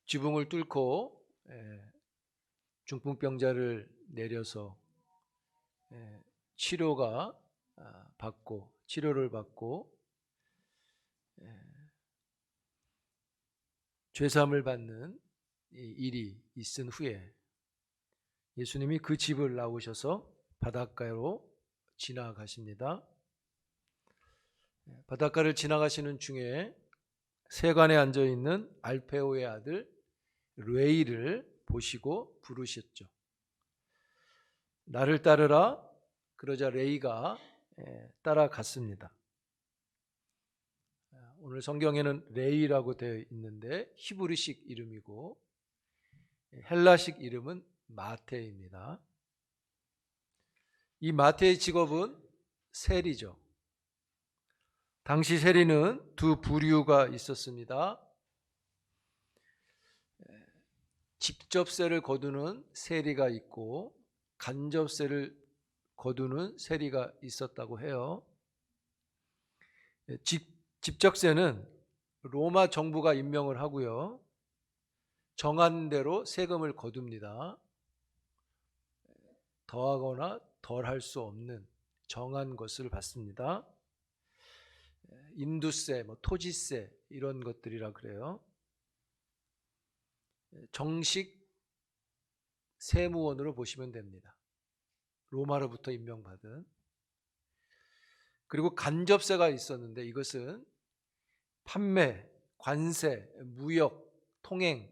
지붕을 뚫고 중풍병자를 내려서 치료를 받고 죄사함을 받는 일이 있은 후에 예수님이 그 집을 나오셔서 바닷가로 지나가십니다. 바닷가를 지나가시는 중에 세관에 앉아있는 알페오의 아들 레이를 보시고 부르셨죠. 나를 따르라. 그러자 레이가 따라갔습니다. 오늘 성경에는 레이라고 되어 있는데 히브리식 이름이고 헬라식 이름은 마테입니다. 이 마테의 직업은 세리죠. 당시 세리는 두 부류가 있었습니다. 직접세를 거두는 세리가 있고 간접세를 거두는 세리가 있었다고 해요. 직접세는 로마 정부가 임명을 하고요. 정한 대로 세금을 거둡니다. 더하거나 덜할 수 없는 정한 것을 받습니다. 인두세, 토지세 이런 것들이라 그래요. 정식 세무원으로 보시면 됩니다. 로마로부터 임명받은. 그리고 간접세가 있었는데 이것은 판매, 관세, 무역, 통행,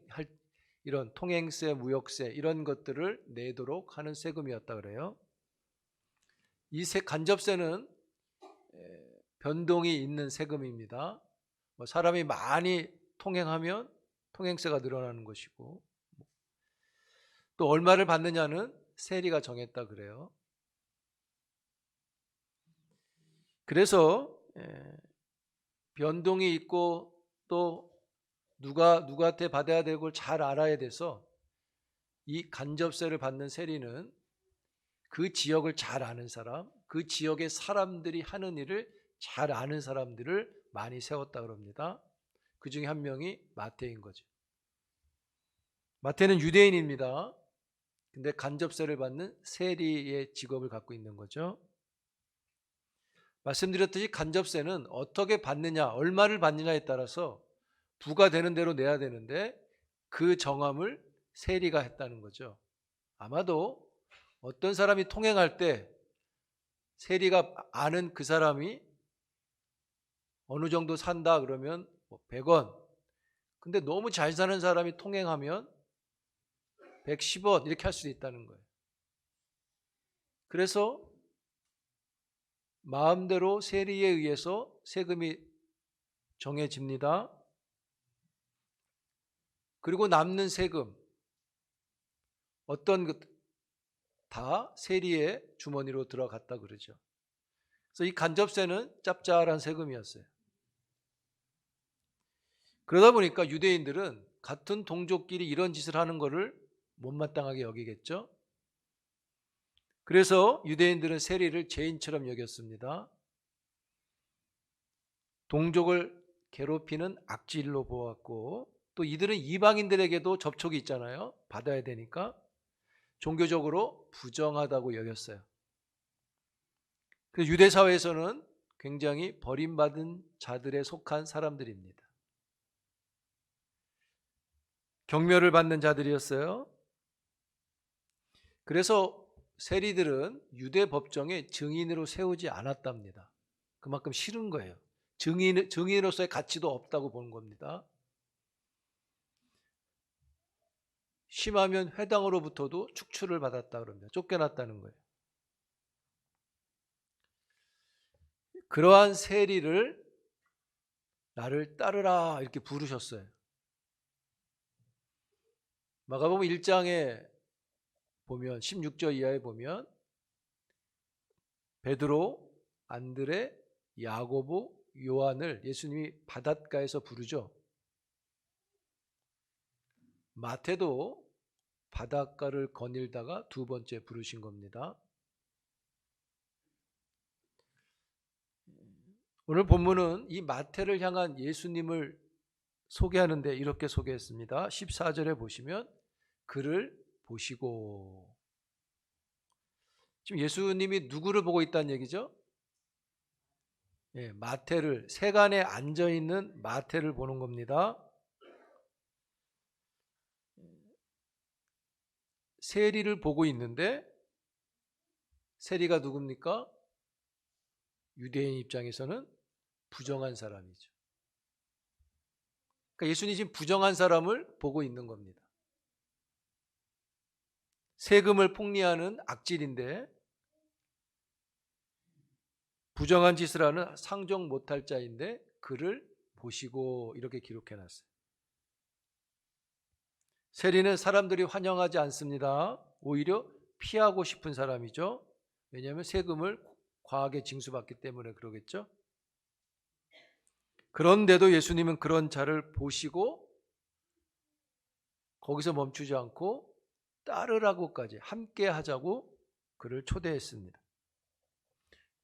이런 통행세, 무역세 이런 것들을 내도록 하는 세금이었다 그래요. 이 간접세는 변동이 있는 세금입니다. 사람이 많이 통행하면 통행세가 늘어나는 것이고 또 얼마를 받느냐는 세리가 정했다 그래요. 그래서 변동이 있고 또 누구한테 받아야 되는 걸 잘 알아야 돼서 이 간접세를 받는 세리는 그 지역을 잘 아는 사람, 그 지역의 사람들이 하는 일을 잘 아는 사람들을 많이 세웠다 그럽니다. 그 중에 한 명이 마태인 거죠. 마태는 유대인입니다. 근데 간접세를 받는 세리의 직업을 갖고 있는 거죠. 말씀드렸듯이 간접세는 어떻게 받느냐, 얼마를 받느냐에 따라서 부과되는 대로 내야 되는데 그 정함을 세리가 했다는 거죠. 아마도 어떤 사람이 통행할 때 세리가 아는 그 사람이 어느 정도 산다 그러면 100원. 근데 너무 잘 사는 사람이 통행하면 110원 이렇게 할 수도 있다는 거예요. 그래서 마음대로 세리에 의해서 세금이 정해집니다. 그리고 남는 세금 어떤 것 다 세리의 주머니로 들어갔다 그러죠. 그래서 이 간접세는 짭짤한 세금이었어요. 그러다 보니까 유대인들은 같은 동족끼리 이런 짓을 하는 것을 못마땅하게 여기겠죠. 그래서 유대인들은 세리를 죄인처럼 여겼습니다. 동족을 괴롭히는 악질로 보았고 또 이들은 이방인들에게도 접촉이 있잖아요. 받아야 되니까 종교적으로 부정하다고 여겼어요. 그래서 유대 사회에서는 굉장히 버림받은 자들에 속한 사람들입니다. 경멸을 받는 자들이었어요. 그래서 세리들은 유대 법정에 증인으로 세우지 않았답니다. 그만큼 싫은 거예요. 증인으로서의 가치도 없다고 보는 겁니다. 심하면 회당으로부터도 축출을 받았다 그럽니다. 쫓겨났다는 거예요. 그러한 세리를 나를 따르라 이렇게 부르셨어요. 마가복음 1장에 보면 16절 이하에 보면 베드로, 안드레, 야고보, 요한을 예수님이 바닷가에서 부르죠. 마태도 바닷가를 거닐다가 두 번째 부르신 겁니다. 오늘 본문은 이 마태를 향한 예수님을 소개하는데 이렇게 소개했습니다. 14절에 보시면 그를 보시고. 지금 예수님이 누구를 보고 있다는 얘기죠? 마태를, 세간에 앉아있는 마태를 보는 겁니다. 세리를 보고 있는데, 세리가 누굽니까? 유대인 입장에서는 부정한 사람이죠. 그러니까 예수님이 지금 부정한 사람을 보고 있는 겁니다. 세금을 폭리하는 악질인데 부정한 짓을 하는 상종 못할 자인데 그를 보시고 이렇게 기록해놨어요. 세리는 사람들이 환영하지 않습니다. 오히려 피하고 싶은 사람이죠. 왜냐하면 세금을 과하게 징수받기 때문에 그러겠죠. 그런데도 예수님은 그런 자를 보시고 거기서 멈추지 않고 따르라고까지, 함께 하자고 그를 초대했습니다.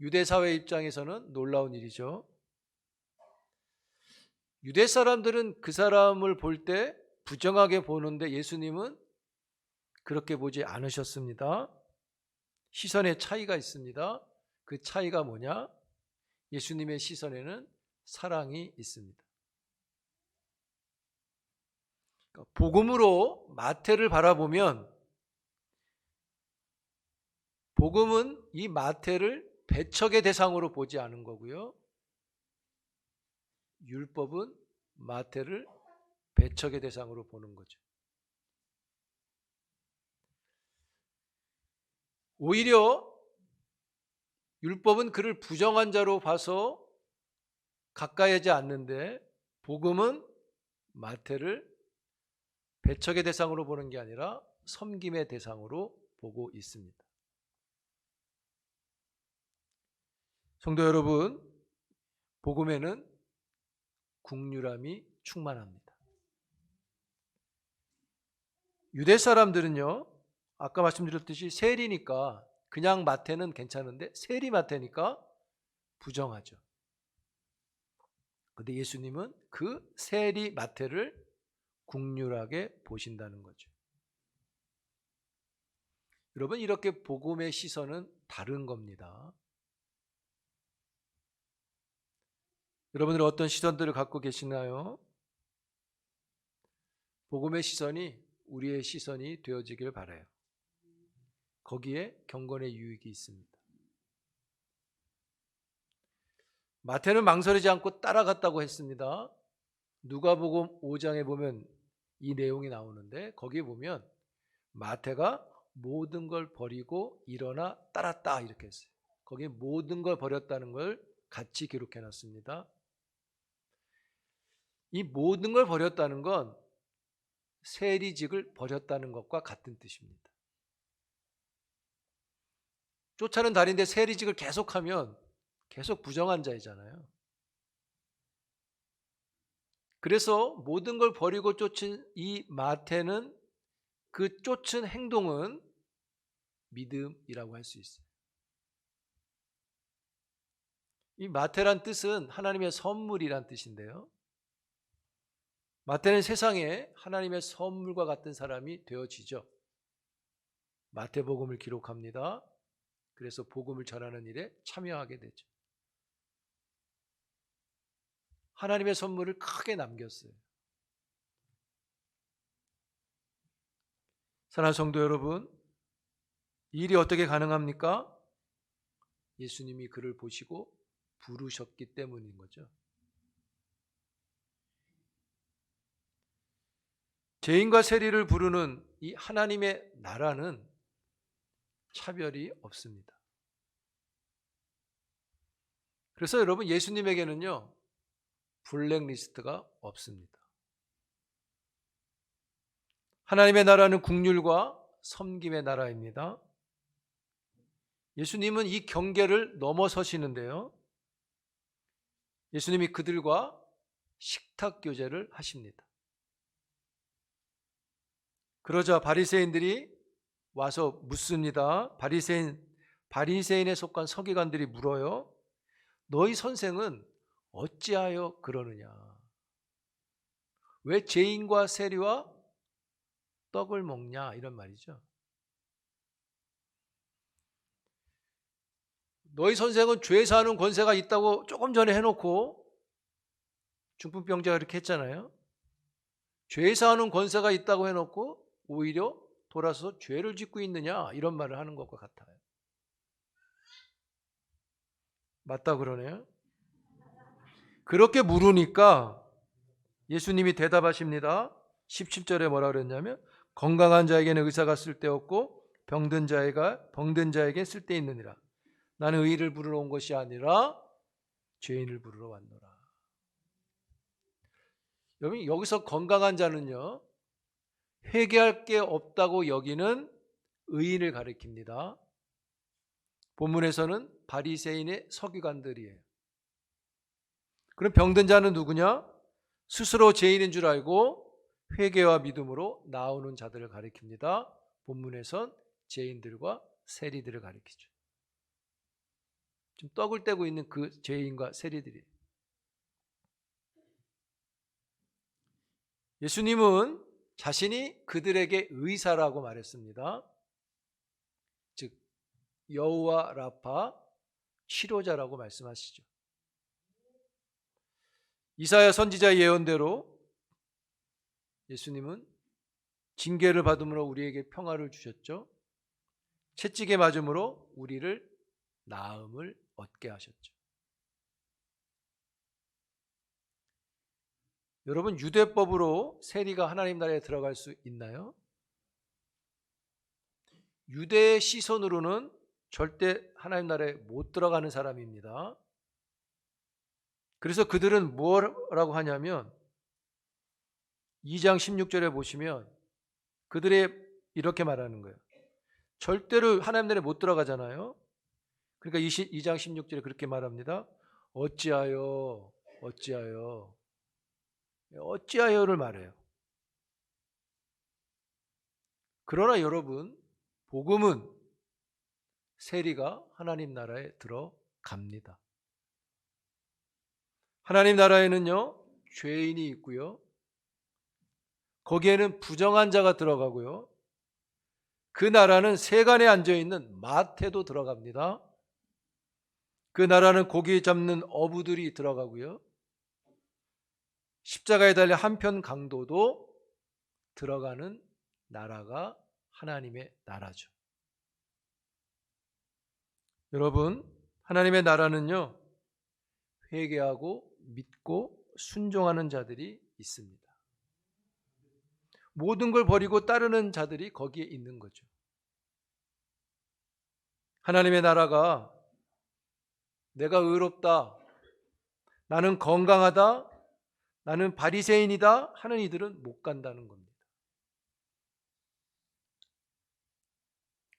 유대 사회 입장에서는 놀라운 일이죠. 유대 사람들은 그 사람을 볼 때 부정하게 보는데 예수님은 그렇게 보지 않으셨습니다. 시선의 차이가 있습니다. 그 차이가 뭐냐? 예수님의 시선에는 사랑이 있습니다. 복음으로 마태를 바라보면 복음은 이 마태를 배척의 대상으로 보지 않은 거고요. 율법은 마태를 배척의 대상으로 보는 거죠. 오히려 율법은 그를 부정한 자로 봐서 가까이 하지 않는데 복음은 마태를 배척의 대상으로 보는 게 아니라 섬김의 대상으로 보고 있습니다. 성도 여러분, 복음에는 국률함이 충만합니다. 유대 사람들은요, 아까 말씀드렸듯이 세리니까 그냥 마태는 괜찮은데 세리 마태니까 부정하죠. 그런데 예수님은 그 세리 마태를 국률하게 보신다는 거죠. 여러분, 이렇게 복음의 시선은 다른 겁니다. 여러분들은 어떤 시선들을 갖고 계시나요? 복음의 시선이 우리의 시선이 되어지길 바라요. 거기에 경건의 유익이 있습니다. 마태는 망설이지 않고 따라갔다고 했습니다. 누가복음 5장에 보면 이 내용이 나오는데 거기에 보면 마태가 모든 걸 버리고 일어나 따랐다 이렇게 했어요. 거기에 모든 걸 버렸다는 걸 같이 기록해 놨습니다. 이 모든 걸 버렸다는 건 세리직을 버렸다는 것과 같은 뜻입니다. 쫓아는 다리인데 세리직을 계속하면 계속 부정한 자이잖아요. 그래서 모든 걸 버리고 쫓은 이 마태는 그 쫓은 행동은 믿음이라고 할 수 있어요. 이 마태란 뜻은 하나님의 선물이란 뜻인데요. 마태는 세상에 하나님의 선물과 같은 사람이 되어지죠. 마태복음을 기록합니다. 그래서 복음을 전하는 일에 참여하게 되죠. 하나님의 선물을 크게 남겼어요. 사랑하는 성도 여러분, 이 일이 어떻게 가능합니까? 예수님이 그를 보시고 부르셨기 때문인 거죠. 죄인과 세리를 부르는 이 하나님의 나라는 차별이 없습니다. 그래서 여러분, 예수님에게는요, 블랙리스트가 없습니다. 하나님의 나라는 국률과 섬김의 나라입니다. 예수님은 이 경계를 넘어서시는데요. 예수님이 그들과 식탁 교제를 하십니다. 그러자 바리새인들이 와서 묻습니다. 바리새인에 속한 서기관들이 물어요. 너희 선생은 어찌하여 그러느냐? 왜 죄인과 세리와 떡을 먹냐 이런 말이죠. 너희 선생은 죄 사하는 권세가 있다고 조금 전에 해놓고 중풍병자가 이렇게 했잖아요. 죄 사하는 권세가 있다고 해놓고 오히려 돌아서 죄를 짓고 있느냐 이런 말을 하는 것과 같아요. 맞다 그러네요. 그렇게 물으니까 예수님이 대답하십니다. 17절에 뭐라 그랬냐면 건강한 자에게는 의사가 쓸데없고 병든 자에게 쓸데있느니라. 나는 의를 부르러 온 것이 아니라 죄인을 부르러 왔노라. 여기서 건강한 자는요, 회개할 게 없다고 여기는 의인을 가리킵니다. 본문에서는 바리새인의 서기관들이에요. 그럼 병든 자는 누구냐? 스스로 죄인인 줄 알고 회개와 믿음으로 나오는 자들을 가리킵니다. 본문에선 죄인들과 세리들을 가리키죠. 지금 떡을 떼고 있는 그 죄인과 세리들이. 예수님은 자신이 그들에게 의사라고 말했습니다. 즉 여호와 라파, 치료자라고 말씀하시죠. 이사야 선지자의 예언대로 예수님은 징계를 받음으로 우리에게 평화를 주셨죠. 채찍에 맞음으로 우리를 나음을 얻게 하셨죠. 여러분, 유대법으로 세리가 하나님 나라에 들어갈 수 있나요? 유대의 시선으로는 절대 하나님 나라에 못 들어가는 사람입니다. 그래서 그들은 뭐라고 하냐면 2장 16절에 보시면 그들이 이렇게 말하는 거예요. 절대로 하나님 나라에 못 들어가잖아요. 그러니까 2장 16절에 그렇게 말합니다. 어찌하여를 말해요. 그러나 여러분, 복음은 세리가 하나님 나라에 들어갑니다. 하나님 나라에는요, 죄인이 있고요, 거기에는 부정한 자가 들어가고요, 그 나라는 세간에 앉아있는 마태도 들어갑니다. 그 나라는 고기 잡는 어부들이 들어가고요, 십자가에 달려 한편 강도도 들어가는 나라가 하나님의 나라죠. 여러분, 하나님의 나라는요, 회개하고 믿고 순종하는 자들이 있습니다. 모든 걸 버리고 따르는 자들이 거기에 있는 거죠. 하나님의 나라가 내가 의롭다, 나는 건강하다, 나는 바리새인이다 하는 이들은 못 간다는 겁니다.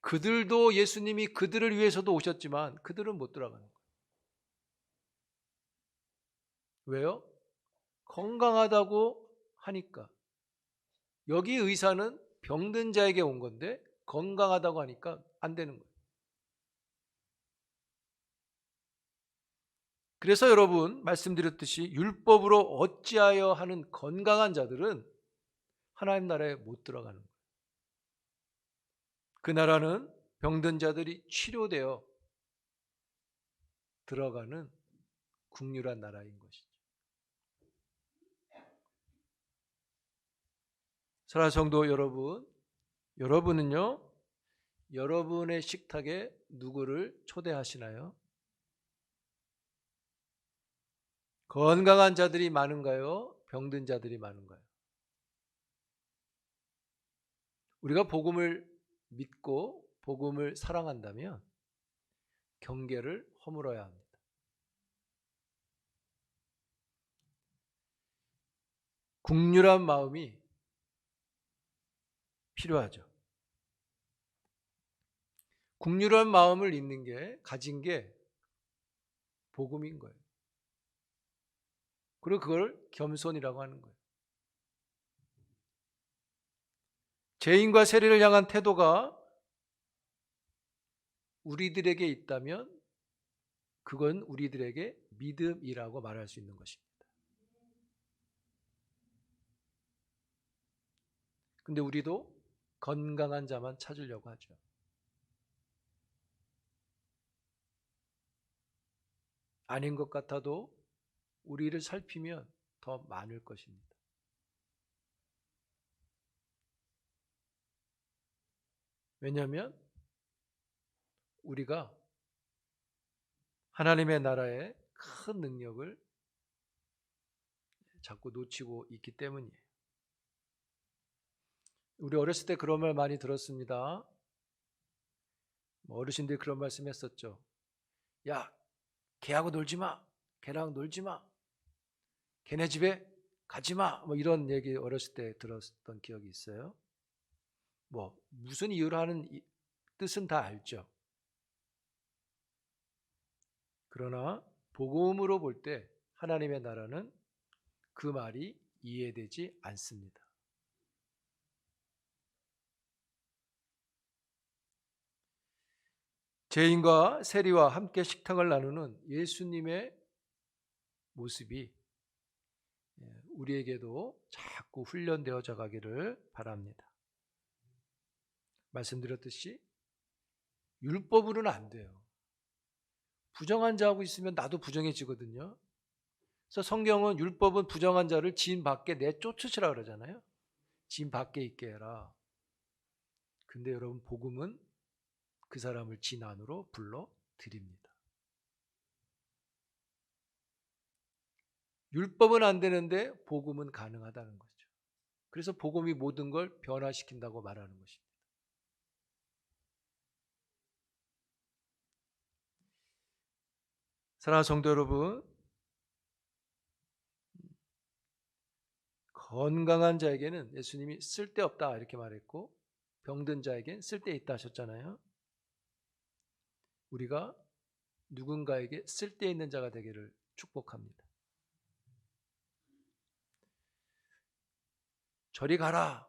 그들도 예수님이 그들을 위해서도 오셨지만 그들은 못 들어가는 거예요. 왜요? 건강하다고 하니까. 여기 의사는 병든 자에게 온 건데 건강하다고 하니까 안 되는 거예요. 그래서 여러분 말씀드렸듯이 율법으로 어찌하여 하는 건강한 자들은 하나님 나라에 못 들어가는 거예요. 그 나라는 병든 자들이 치료되어 들어가는 국률한 나라인 것이죠. 사랑하는 성도 여러분, 여러분은요, 여러분의 식탁에 누구를 초대하시나요? 건강한 자들이 많은가요? 병든 자들이 많은가요? 우리가 복음을 믿고 복음을 사랑한다면 경계를 허물어야 합니다. 국률한 마음이 필요하죠. 국률한 마음을 가진 게 복음인 거예요. 그리고 그걸 겸손이라고 하는 거예요. 죄인과 세리를 향한 태도가 우리들에게 있다면 그건 우리들에게 믿음이라고 말할 수 있는 것입니다. 근데 우리도 건강한 자만 찾으려고 하죠. 아닌 것 같아도 우리를 살피면 더 많을 것입니다. 왜냐하면 우리가 하나님의 나라의 큰 능력을 자꾸 놓치고 있기 때문이에요. 우리 어렸을 때 그런 말 많이 들었습니다. 어르신들이 그런 말씀 했었죠. 야, 걔하고 놀지 마. 걔랑 놀지 마. 걔네 집에 가지 마. 뭐 이런 얘기 어렸을 때 들었던 기억이 있어요. 뭐 무슨 이유로 하는 뜻은 다 알죠. 그러나 복음으로 볼 때 하나님의 나라는 그 말이 이해되지 않습니다. 죄인과 세리와 함께 식탁을 나누는 예수님의 모습이 우리에게도 자꾸 훈련되어져 가기를 바랍니다. 말씀드렸듯이 율법으로는 안 돼요. 부정한 자하고 있으면 나도 부정해지거든요. 그래서 성경은 율법은 부정한 자를 진 밖에 내쫓으시라 그러잖아요. 진 밖에 있게 해라. 근데 여러분 복음은 그 사람을 진 안으로 불러 드립니다. 율법은 안 되는데 복음은 가능하다는 거죠. 그래서 복음이 모든 걸 변화시킨다고 말하는 것입니다. 사랑하는 성도 여러분, 건강한 자에게는 예수님이 쓸데없다 이렇게 말했고 병든 자에겐 쓸데있다 하셨잖아요. 우리가 누군가에게 쓸데있는 자가 되기를 축복합니다. 저리 가라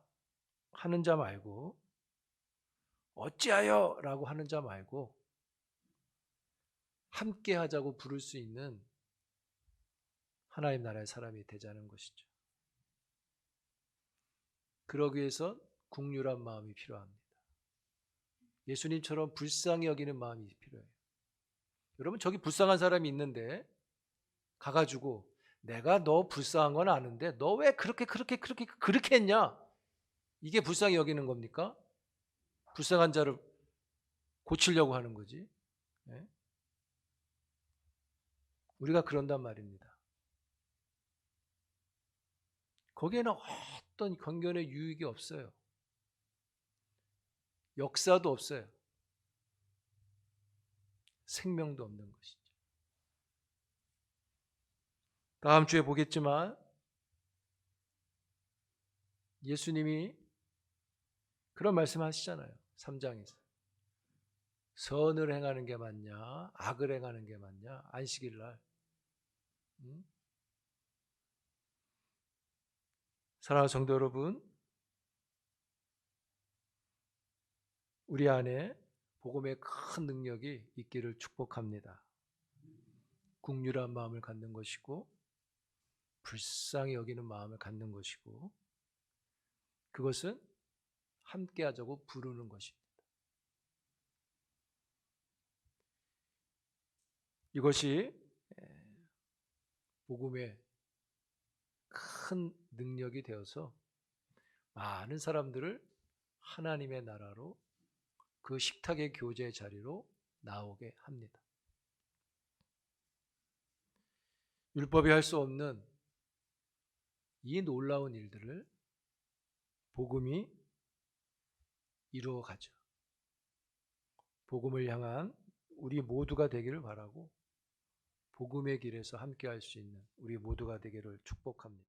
하는 자 말고 어찌하여 라고 하는 자 말고 함께 하자고 부를 수 있는 하나님 나라의 사람이 되자는 것이죠. 그러기 위해서 국률한 마음이 필요합니다. 예수님처럼 불쌍히 여기는 마음이 필요해요. 여러분 저기 불쌍한 사람이 있는데 가가지고 내가 너 불쌍한 건 아는데 너 왜 그렇게 했냐? 이게 불쌍히 여기는 겁니까? 불쌍한 자를 고치려고 하는 거지. 네? 우리가 그런단 말입니다. 거기에는 어떤 건견의 유익이 없어요. 역사도 없어요. 생명도 없는 것이죠. 다음 주에 보겠지만 예수님이 그런 말씀 하시잖아요. 3장에서. 선을 행하는 게 맞냐? 악을 행하는 게 맞냐? 안식일 날. 사랑하는 성도 여러분, 우리 안에 복음의 큰 능력이 있기를 축복합니다. 국률한 마음을 갖는 것이고 불쌍히 여기는 마음을 갖는 것이고 그것은 함께하자고 부르는 것입니다. 이것이 복음의 큰 능력이 되어서 많은 사람들을 하나님의 나라로 그 식탁의 교제의 자리로 나오게 합니다. 율법이 할 수 없는 이 놀라운 일들을 복음이 이루어가죠. 복음을 향한 우리 모두가 되기를 바라고 복음의 길에서 함께할 수 있는 우리 모두가 되기를 축복합니다.